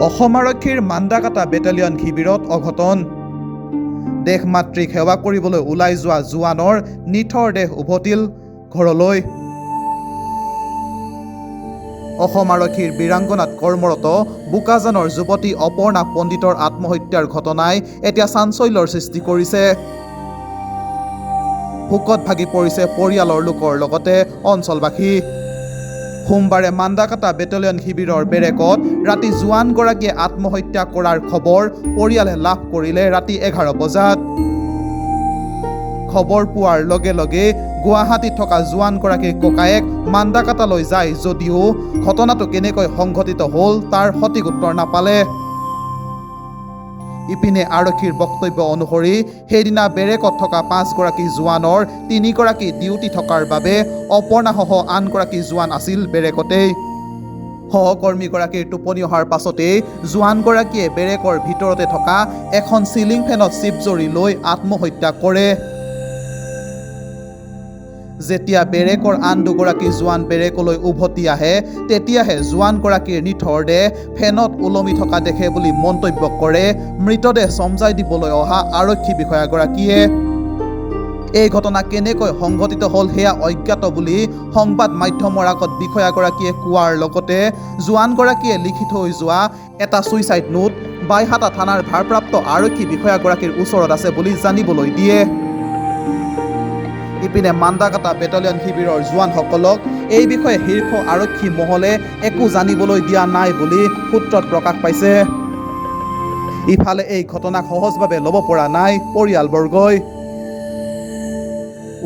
অসম আৰক্ষীৰ মান্দাকাটা বেটেলিয়ন শিবিৰত অঘটন। দেশ মাতৃক সেৱা কৰিবলৈ ওলাই যোৱা জোৱানৰ নিথৰ দেহ উভতিল ঘৰলৈ। অসম আৰক্ষীৰ বীৰাংগনাত কৰ্মৰত বোকাজানৰ যুৱতী অপৰ্ণা পণ্ডিতৰ আত্মহত্যাৰ ঘটনাই এতিয়া চাঞ্চল্যৰ সৃষ্টি কৰিছে। শোকত ভাগি পৰিছে পৰিয়ালৰ লোকৰ লগতে অঞ্চলবাসী। সোমবাৰে মান্দাকাটা বেটেলিয়ন শিবিৰৰ বেৰেকত ৰাতি জোৱানগৰাকীয়ে আত্মহত্যা কৰাৰ খবৰ পৰিয়ালে লাভ কৰিলে ৰাতি 11 বজাত। খবৰ পোৱাৰ লগে লগে গুৱাহাটীত থকা জোৱানগৰাকীৰ ককায়েক মান্দাকাটালৈ যায় যদিও ঘটনাটো কেনেকৈ সংঘটিত হ'ল তাৰ সঠিক উত্তৰ নাপালে। ইপিনে আৰক্ষীৰ বক্তব্য অনুসৰি সেইদিনা বেৰেকত থকা 5গৰাকী জোৱানৰ 3গৰাকী ডিউটি থকাৰ বাবে অপৰ্ণাসহ আনগৰাকী জোৱান আছিল বেৰেকতেই। সহকৰ্মীগৰাকীৰ টোপনি অহাৰ পাছতেই জোৱানগৰাকীয়ে বেৰেকৰ ভিতৰতে থকা এখন চিলিং ফেনত চিপজৰি লৈ আত্মহত্যা কৰে। যেতিয়া বেৰেকৰ আন 2গৰাকী জোৱান বেৰেকলৈ উভতি আহে তেতিয়াহে জোৱানগৰাকীৰ নিথৰ দেহ ফেনত ওলমি থকা দেখে বুলি মন্তব্য কৰে মৃতদেহ চমজাই দিবলৈ অহা আৰক্ষী বিষয়াগৰাকীয়ে। এই ঘটনা কেনেকৈ সংঘটিত হ'ল সেয়া অজ্ঞাত বুলি সংবাদ মাধ্যমৰ আগত বিষয়াগৰাকীয়ে কোৱাৰ লগতে জোৱানগৰাকীয়ে লিখি থৈ যোৱা এটা ছুইচাইড নোট বাইহাটা থানাৰ ভাৰপ্ৰাপ্ত আৰক্ষী বিষয়াগৰাকীৰ ওচৰত আছে বুলি জানিবলৈ দিয়ে। ইপিনে মান্দাকাটা বেটেলিয়ন শিবিৰৰ জোৱানসকলক এই বিষয়ে শীৰ্ষ আৰক্ষী মহলে একো জানিবলৈ দিয়া নাই বুলি সূত্ৰত প্ৰকাশ পাইছে। ইফালে এই ঘটনাক সহজভাৱে ল'ব পৰা নাই পৰিয়ালবৰ্গই।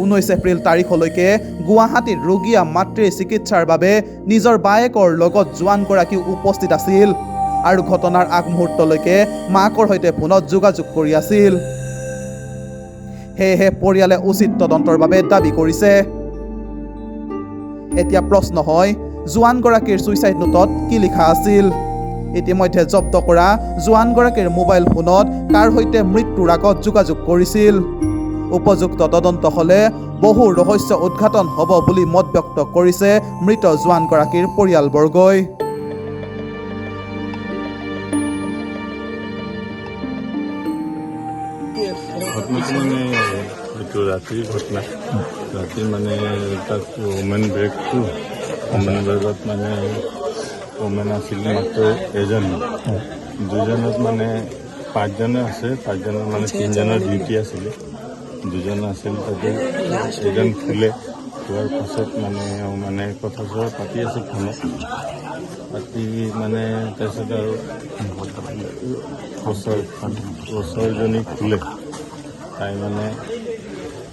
19 এপ্ৰিল তাৰিখলৈকে গুৱাহাটীত ৰোগীয়া মাতৃৰ চিকিৎসাৰ বাবে নিজৰ বায়েকৰ লগত জোৱানগৰাকী উপস্থিত আছিল আৰু ঘটনাৰ আগমুহূৰ্তলৈকে মাকৰ সৈতে ফোনত যোগাযোগ কৰি আছিল। সেয়েহে পৰিয়ালে উচিত তদন্তৰ বাবে দাবী কৰিছে। এতিয়া প্ৰশ্ন হয়, জোৱানগৰাকীৰ ছুইচাইড নোটত কি লিখা আছিল? ইতিমধ্যে জব্দ কৰা জোৱানগৰাকীৰ মোবাইল ফোনত কাৰ সৈতে মৃত্যুৰ আগত যোগাযোগ কৰিছিল? উপযুক্ত তদন্ত হ'লে বহু ৰহস্য উদ্ঘাটন হ'ব বুলি মত ব্যক্ত কৰিছে মৃত জোৱানগৰাকীৰ পৰিয়ালবৰ্গই। ঘটনাটো মানে এইটো ৰাতিৰ ঘটনা। ৰাতি মানে তাত ওমেন ব্ৰেকটো ওমেন ব্ৰেকত মানে ওমেন আছিল মাত্ৰ এজনী। দুজনত মানে 5জনে আছে, 5জনৰ মানে 3জনৰ ডিউটি আছিলে, 2জন আছিল। তাতে এজন শুলে, শোৱাৰ পাছত মানে কথা চথা পাতি আছে ফোনত। পাতি মানে তাৰপিছত আৰু ওচৰজনী শুলে। তাই মানে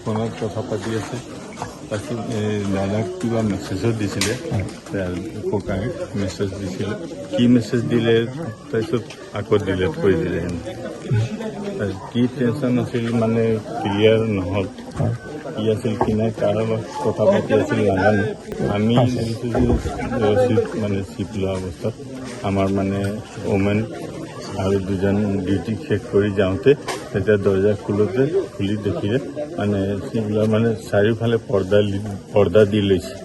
ফোনত কথা পাতি আছে। তাৰপিছত দাদাক কিবা মেছেজো দিছিলে, ককাই মেছেজ দিছিলে। কি মেছেজ দিলে তাৰপিছত আকৌ ডিলেট কৰি দিলে। কি টেনশ্যন আছিল মানে ক্লিয়াৰ নহ'ল। কি আছিল কি নাই তাৰ লগত কথা পাতি আছিল নাজানো। আমি দেখিছোঁ যে ৰচিদ মানে চিপ লোৱা অৱস্থাত আমাৰ মানে ওমেন আৰু 2জন ডিউটি শেষ কৰি যাওঁতে তেতিয়া দৰ্জা খুলি দেখিলে মানে চিপলা মানে চাৰিওফালে পৰ্দা দি লৈছে।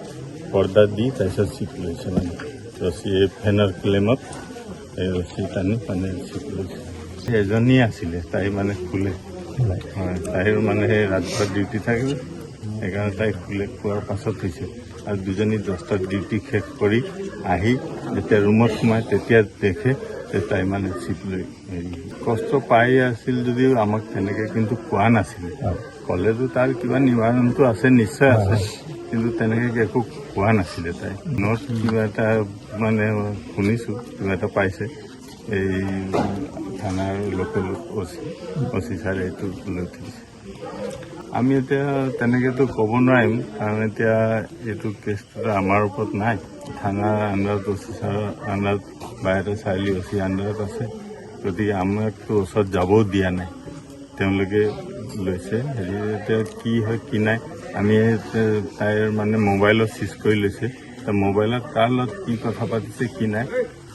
পৰ্দা দি তাৰপিছত চিপ লৈছে মানে ৰছী এই ফেনৰ ক্লেমত এই ৰছী টানি মানে চিপ লৈছে। এজনী আছিলে, তাই মানে শুলে। হয়, তাইৰ মানে সেই ৰাতিপুৱা ডিউটি থাকিল, সেইকাৰণে তাই খোৱাৰ পাছত হৈছে। আৰু 2জনী 10টাত ডিউটি শেষ কৰি আহি যেতিয়া ৰুমত সোমায় তেতিয়া দেখে তাই মানে চিপ লৈ কষ্ট পাই আছিল যদিও আমাক তেনেকৈ কিন্তু কোৱা নাছিলে। ক'লেতো তাৰ কিবা নিবাৰণটো আছে, নিশ্চয় আছে, কিন্তু তেনেকৈ একো কোৱা নাছিলে। তাই নোট কিবা এটা মানে শুনিছোঁ কিবা এটা পাইছে এই থানাৰ লোকেল অচি ছাৰে এইটো লৈ থৈছে। আমি এতিয়া তেনেকৈতো ক'ব নোৱাৰিম, কাৰণ এতিয়া এইটো কেছটো আমাৰ ওপৰত নাই। থানাৰ আণ্ডাৰত অচি ছাৰৰ আণ্ডাৰত বা এটা চাৰিআলি অচি আণ্ডাৰত আছে। গতিকে আমাকতো ওচৰত যাবও দিয়া নাই, তেওঁলোকে লৈছে। এতিয়া কি হয় কি নাই আমি তাইৰ মানে মোবাইলত চিজ কৰি লৈছে। মোবাইলত কাৰ লগত কি কথা পাতিছে কি নাই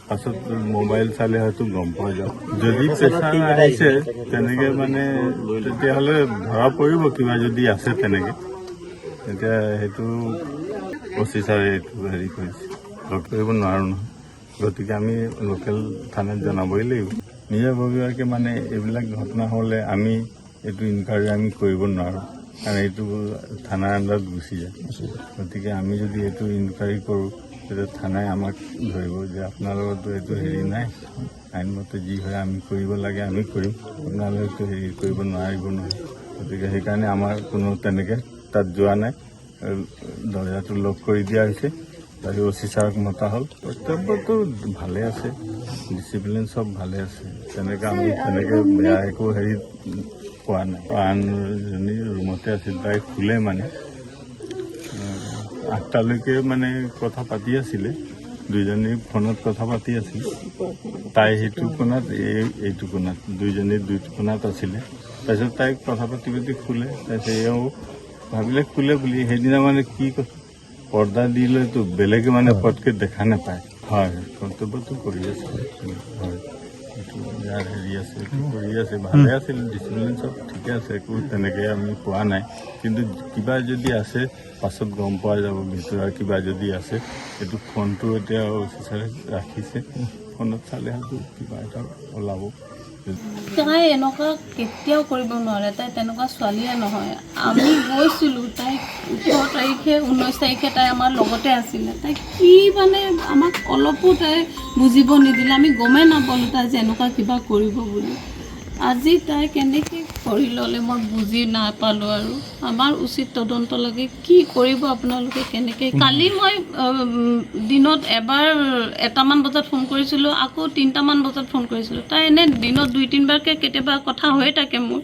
পাছত মোবাইল চালে হয়তো গম পোৱা যাব। যদি প্ৰেছাৰ আহিছে তেনেকৈ মানে তেতিয়াহ'লে ধৰা পৰিব কিবা যদি আছে তেনেকৈ। এতিয়া সেইটো অচি ছাৰে এইটো হেৰি কৰিছে, লগ কৰিব নোৱাৰোঁ নহয়। গতিকে আমি লোকেল থানাত জনাবই লাগিব নিজাববীয়াকৈ মানে এইবিলাক ঘটনা হ'লে আমি এইটো ইনকুৱাৰী আমি কৰিব নোৱাৰোঁ কাৰণ এইটো থানাৰ আণ্ডাৰত গুচি যায় গতিকে আমি যদি এইটো ইনকুৱাৰী কৰোঁ তেতিয়া থানাই আমাক ধৰিব যে আপোনালোকৰতো এইটো হেৰি নাই আইনমতে যি হয় আমি কৰিব লাগে আমি কৰিম আপোনালোকেতো হেৰি কৰিব নোৱাৰিব নহয় গতিকে সেইকাৰণে আমাৰ কোনো তেনেকৈ তাত যোৱা নাই দৰ্জাটো লক কৰি দিয়া হৈছে বাকী অচি ছাৰক মতা হ'ল কৰ্তব্যটো ভালে আছে ডিচিপ্লিন চব ভালে আছে তেনেকৈ আমি তেনেকৈ বেয়া একো হেৰি পোৱা নাই আনজনী ৰুমতে আছিল তাই শুলে মানে 8টালৈকে মানে কথা পাতি আছিলে দুইজনী ফোনত কথা পাতি আছিল তাই সেইটো কোণাত এইটো কোণাত দুইজনী দুইটো কোণাত আছিলে তাৰপিছত তাইক কথা পাতি পাতি শুলে তাৰপিছত এওঁ ভাবিলে শুলে বুলি সেইদিনা মানে কি পৰ্দা দিলেতো বেলেগে মানে পটকৈ দেখা নাপায় হয় কৰ্তব্যটো কৰি আছে হয় এইটো যাৰ হেৰি আছে এইটো কৰি আছে ভালে আছিল ডিচিপ্লিন চব ঠিকে আছে একো তেনেকৈ আমি পোৱা নাই কিন্তু কিবা যদি আছে পাছত গম পোৱা যাব ভিতৰুৱা কিবা যদি আছে এইটো ফোনটো এতিয়া অফিচাৰে ৰাখিছে ফোনত চালে হয়তো কিবা এটা ওলাব তাই এনেকুৱা কেতিয়াও কৰিব নোৱাৰে তাই তেনেকুৱা ছোৱালীয়ে নহয় আমি গৈছিলোঁ তাই 18 তাৰিখে 19 তাৰিখে তাই আমাৰ লগতে আছিলে তাই কি মানে আমাক অলপো তাই বুজিব নিদিলে আমি গমেই নাপালোঁ তাই যে এনেকুৱা কিবা কৰিব বুলি আজি তাই কেনেকৈ কৰি ল'লে মই বুজি নাপালোঁ আৰু আমাৰ উচিত তদন্ত লাগে কি কৰিব আপোনালোকে কেনেকৈ কালি মই দিনত এবাৰ 1টামান বজাত ফোন কৰিছিলোঁ আকৌ 3টামান বজাত ফোন কৰিছিলোঁ তাই এনে দিনত 2-3বাৰকৈ কেতিয়াবা কথা হৈয়ে থাকে মোৰ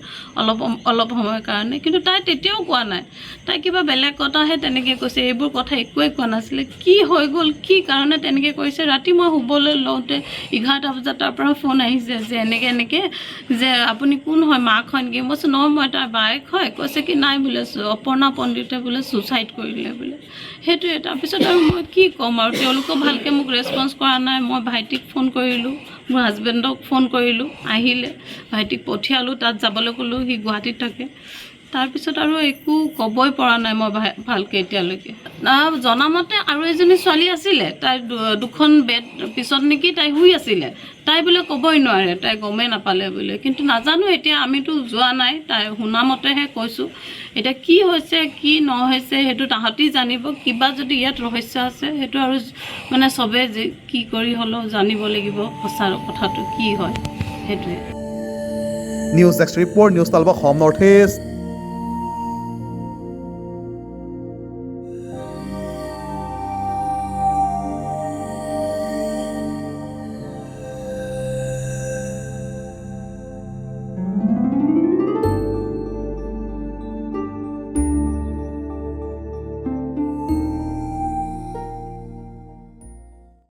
অলপ সময়ৰ কাৰণে কিন্তু তাই তেতিয়াও কোৱা নাই তাই কিবা বেলেগ কথাহে তেনেকৈ কৈছে এইবোৰ কথা একোৱেই কোৱা নাছিলে কি হৈ গ'ল কি কাৰণে তেনেকৈ কৰিছে ৰাতি মই শুবলৈ লওঁতে 11টা বজাত তাৰ পৰা ফোন আহিছে যে এনেকৈ যে আপুনি কোন হয় মাক হয় নেকি মই কৈছোঁ নহয় মই তাৰ বায়েক হয় কৈছে কি নাই বোলে অপৰ্ণা পণ্ডিতে বোলে ছুচাইড কৰিলে বোলে সেইটোৱে তাৰপিছত আৰু মই কি ক'ম আৰু তেওঁলোকেও ভালকৈ মোক ৰেছপন্স কৰা নাই মই ভাইটিক ফোন কৰিলোঁ মোৰ হাজবেণ্ডক ফোন কৰিলোঁ আহিলে ভাইটিক পঠিয়ালোঁ তাত যাবলৈ ক'লোঁ সি গুৱাহাটীত থাকে তাৰপিছত আৰু একো ক'বই পৰা নাই মই ভালকৈ এতিয়ালৈকে জনামতে আৰু এজনী ছোৱালী আছিলে তাই দুখন বেড পিছত নেকি তাই শুই আছিলে তাই বোলে ক'বই নোৱাৰে তাই গমেই নাপালে বোলে কিন্তু নাজানো এতিয়া আমিতো যোৱা নাই তাই শুনামতেহে কৈছোঁ এতিয়া কি হৈছে কি নহৈছে সেইটো তাহাঁতি জানিব কিবা যদি ইয়াত ৰহস্য আছে সেইটো আৰু মানে চবে যে কি কৰি হ'লেও জানিব লাগিব সঁচা কথাটো কি হয় সেইটোৱে নিউজ ডেস্ক ৰিপৰ্ট নিউজ তালবক হোম নৰ্থ ইষ্ট